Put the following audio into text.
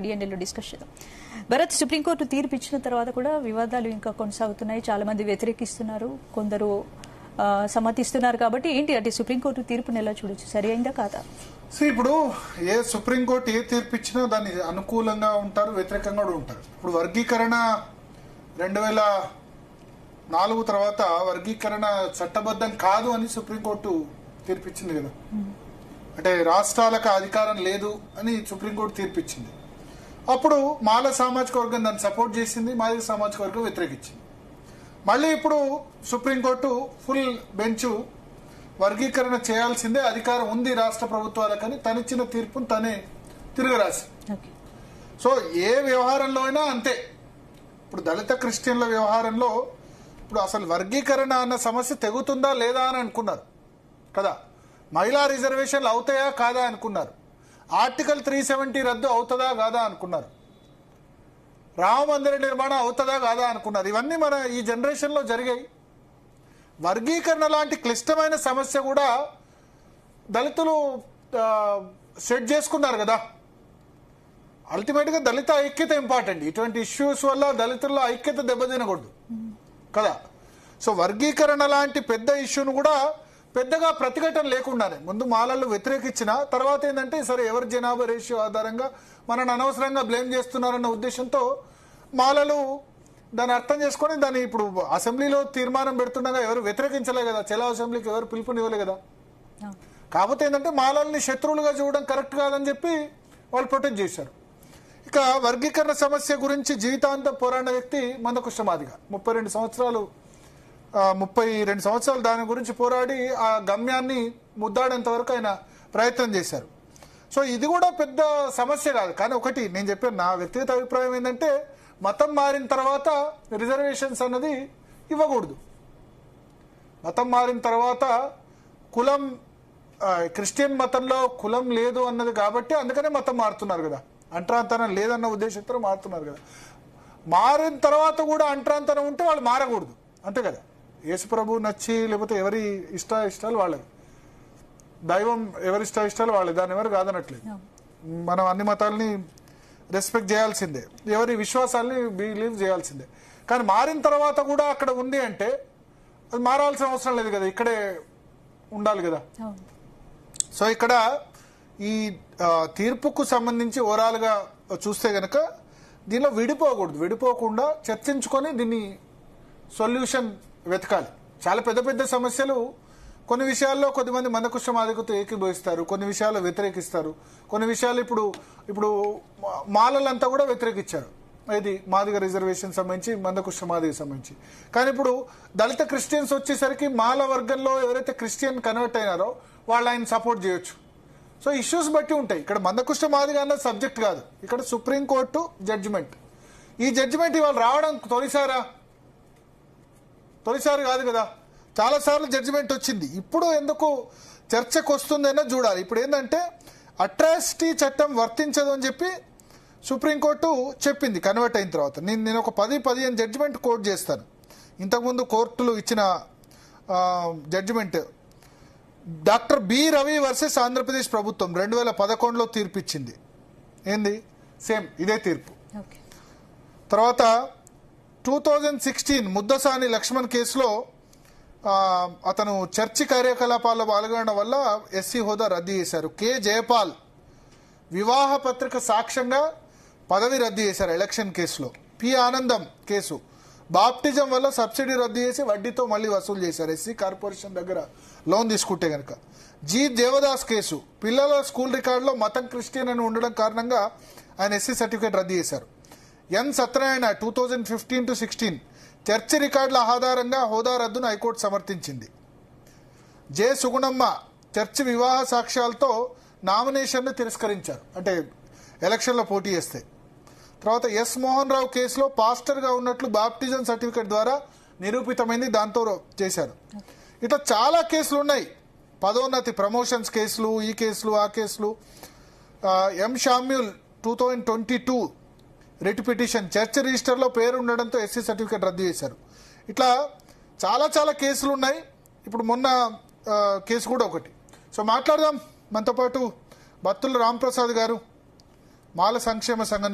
డిఎన్ఏలో discuss చేద్దాం. Bharat, supreme court తీర్పు ఇచ్చిన తర్వాత కూడా వివాదాలు ఇంకా కొనసాగుతున్నాయి. చాలా మంది వ్యతిరేకిస్తున్నారు, కొందరు సమ్మతిస్తున్నారు. కాబట్టి ఏంటి అంటే సుప్రీంకోర్టు తీర్పుని ఎలా చూడొచ్చు, సరి అయిందా కాదా? ఇప్పుడు ఏ సుప్రీంకోర్టు ఏ తీర్పు ఇచ్చినా దాన్ని అనుకూలంగా ఉంటారు, వ్యతిరేకంగా కూడా ఉంటారు. ఇప్పుడు వర్గీకరణ 2004 తర్వాత వర్గీకరణ చట్టబద్ధం కాదు అని సుప్రీంకోర్టు తీర్పిచ్చింది కదా. అంటే రాష్ట్రాలకు అధికారం లేదు అని సుప్రీంకోర్టు తీర్పిచ్చింది. అప్పుడు మాల సామాజిక వర్గం దాన్ని సపోర్ట్ చేసింది, మాదిగ సామాజిక వర్గం వ్యతిరేకించింది. మళ్ళీ ఇప్పుడు సుప్రీంకోర్టు ఫుల్ బెంచ్ వర్గీకరణ చేయాల్సిందే, అధికారం ఉంది రాష్ట్ర ప్రభుత్వాలకని తనిచ్చిన తీర్పును తనే తిరగరాసి. సో ఏ వ్యవహారంలో అయినా అంతే. ఇప్పుడు దళిత క్రిస్టియన్ల వ్యవహారంలో ఇప్పుడు అసలు వర్గీకరణ అన్న సమస్య తెగుతుందా లేదా అని అనుకున్నారు కదా. మహిళా రిజర్వేషన్లు అవుతాయా కాదా అనుకున్నారు. ఆర్టికల్ 370 రద్దు అవుతుందా కాదా అనుకున్నారు. రామ మందిర నిర్మాణం అవుతుందా కాదా అనుకున్నారు. ఇవన్నీ మన ఈ జనరేషన్లో జరిగాయి. వర్గీకరణ లాంటి క్లిష్టమైన సమస్య కూడా దళితులు సెట్ చేసుకున్నారు కదా. అల్టిమేట్గా దళిత ఐక్యత ఇంపార్టెంట్. ఇటువంటి ఇష్యూస్ వల్ల దళితుల్లో ఐక్యత దెబ్బతినకూడదు కదా. సో వర్గీకరణ లాంటి పెద్ద ఇష్యూను కూడా పెద్దగా ప్రతిఘటన లేకుండానే ముందు మాలలు వ్యతిరేకించిన తర్వాత ఏంటంటే సరే ఎవరి జనాభా రేషియో ఆధారంగా మనల్ని అనవసరంగా బ్లేమ్ చేస్తున్నారన్న ఉద్దేశంతో మాలలు దాన్ని అర్థం చేసుకొని దాన్ని ఇప్పుడు అసెంబ్లీలో తీర్మానం పెడుతుండగా ఎవరు వ్యతిరేకించలే కదా. చెలా అసెంబ్లీకి ఎవరు పిలుపునివ్వలే కదా. కాకపోతే ఏంటంటే మాలల్ని శత్రువులుగా చూడడం కరెక్ట్ కాదని చెప్పి వాళ్ళు ప్రొటెక్ట్ చేశారు. ఇక వర్గీకరణ సమస్య గురించి జీవితాంతం పోరాడిన వ్యక్తి మందకృష్ణ మాదిగ. 32 సంవత్సరాలు దాని గురించి పోరాడి ఆ గమ్యాన్ని ముద్దాడేంత వరకు ఆయన ప్రయత్నం చేశారు. సో ఇది కూడా పెద్ద సమస్య కాదు. కానీ ఒకటి నేను చెప్పాను, నా వ్యక్తిగత అభిప్రాయం ఏంటంటే మతం మారిన తర్వాత రిజర్వేషన్స్ అన్నది ఇవ్వకూడదు. మతం మారిన తర్వాత కులం, క్రిస్టియన్ మతంలో కులం లేదు అన్నది కాబట్టి అందుకనే మతం మారుతున్నారు కదా. అంటరాంతరం లేదన్న ఉద్దేశంతో మారుతున్నారు కదా. మారిన తర్వాత కూడా అంటరాంతరం ఉంటే వాళ్ళు మారకూడదు అంతే కదా. యేసు ప్రభు నచ్చి లేకపోతే ఎవరి ఇష్టాలు వాళ్ళవి, దైవం ఎవరి ఇష్టాలు వాళ్ళవి, దాన్ని ఎవరు కాదనట్లేదు. మనం అన్ని మతాలని రెస్పెక్ట్ చేయాల్సిందే, ఎవరి విశ్వాసాలని బిలీవ్ చేయాల్సిందే. కానీ మారిన తర్వాత కూడా అక్కడ ఉంది అంటే అది మారాల్సిన అవసరం లేదు కదా, ఇక్కడే ఉండాలి కదా. సో ఇక్కడ ఈ తీర్పుకు సంబంధించి ఓవరాల్గా చూస్తే గనక దీనిలో విడిపోకుండా చర్చించుకొని దీన్ని సొల్యూషన్ వెతకాలి. చాలా పెద్ద పెద్ద సమస్యలు, కొన్ని విషయాల్లో కొద్దిమంది మందకృష్ణ మాదిగతో ఏకీభవిస్తారు, కొన్ని విషయాల్లో వ్యతిరేకిస్తారు, కొన్ని విషయాలు ఇప్పుడు మాలలంతా కూడా వ్యతిరేకించారు. ఇది మాదిగ రిజర్వేషన్ సంబంధించి, మందకృష్ణ మాదిగ సంబంధించి. కానీ ఇప్పుడు దళిత క్రిస్టియన్స్ వచ్చేసరికి మాల వర్గంలో ఎవరైతే క్రిస్టియన్ కన్వర్ట్ అయినారో వాళ్ళు ఆయన సపోర్ట్ చేయొచ్చు. సో ఇష్యూస్ బట్టి ఉంటాయి. ఇక్కడ మందకృష్ణ మాదిగ అన్నది సబ్జెక్ట్ కాదు, ఇక్కడ సుప్రీంకోర్టు జడ్జిమెంట్. ఈ జడ్జిమెంట్ ఇవాళ రావడం తొలిసారి కాదు కదా. చాలాసార్లు జడ్జిమెంట్ వచ్చింది. ఇప్పుడు ఎందుకు చర్చకు వస్తుందైనా చూడాలి. ఇప్పుడు ఏంటంటే అట్రాసిటీ చట్టం వర్తించదు అని చెప్పి సుప్రీంకోర్టు చెప్పింది కన్వర్ట్ అయిన తర్వాత. నేను ఒక 10-15 జడ్జిమెంట్ కోట్ చేస్తాను. ఇంతకుముందు కోర్టులు ఇచ్చిన judgement. Doctor B Ravi versus Andhra Pradesh ప్రభుత్వం 2011లో తీర్పు ఇచ్చింది. ఏంది సేమ్ ఇదే తీర్పు. తర్వాత 2016 ముద్దసాని లక్ష్మణ్ కేసులో అతను చర్చి కార్యకలాపాల్లో పాల్గొనడం వల్ల ఎస్సీ హోదా రద్దు చేశారు. కె జయపాల్ వివాహ పత్రిక సాక్ష్యంగా పదవి రద్దు చేశారు ఎలక్షన్ కేసులో. పి ఆనందం కేసు బాప్టిజం వల్ల సబ్సిడీ రద్దు చేసి వడ్డీతో మళ్ళీ వసూలు చేశారు ఎస్సీ కార్పొరేషన్ దగ్గర లోన్ తీసుకుంటే కనుక. జి దేవదాస్ కేసు పిల్లల స్కూల్ రికార్డులో మతం క్రిస్టియన్ అని ఉండడం కారణంగా ఆయన ఎస్సీ సర్టిఫికేట్ రద్దు చేశారు. ఎన్ సత్యనారాయణ 2015-16 చర్చి రికార్డుల ఆధారంగా హోదా రద్దును హైకోర్టు సమర్థించింది. జె సుగుణమ్మ చర్చి వివాహ సాక్ష్యాలతో నామినేషన్ను తిరస్కరించారు, అంటే ఎలక్షన్లో పోటీ చేస్తే. తర్వాత ఎస్ మోహన్ రావు కేసులో పాస్టర్గా ఉన్నట్లు బాప్టిజం సర్టిఫికేట్ ద్వారా నిరూపితమైంది, దాంతో చేశారు. ఇట్లా చాలా కేసులు ఉన్నాయి. పదోన్నతి ప్రమోషన్స్ కేసులు, ఈ కేసులు ఆ కేసులు. ఎం షామ్యూల్ 2022 రిట్ పిటిషన్ చర్చ్ రిజిస్టర్లో పేరు ఉండడంతో ఎస్సీ సర్టిఫికేట్ రద్దు చేశారు. ఇట్లా చాలా కేసులు ఉన్నాయి. ఇప్పుడు మొన్న కేసు కూడా ఒకటి. సో మాట్లాడదాం. మనతో పాటు బత్తుల రాంప్రసాద్ గారు, మాల సంక్షేమ సంఘం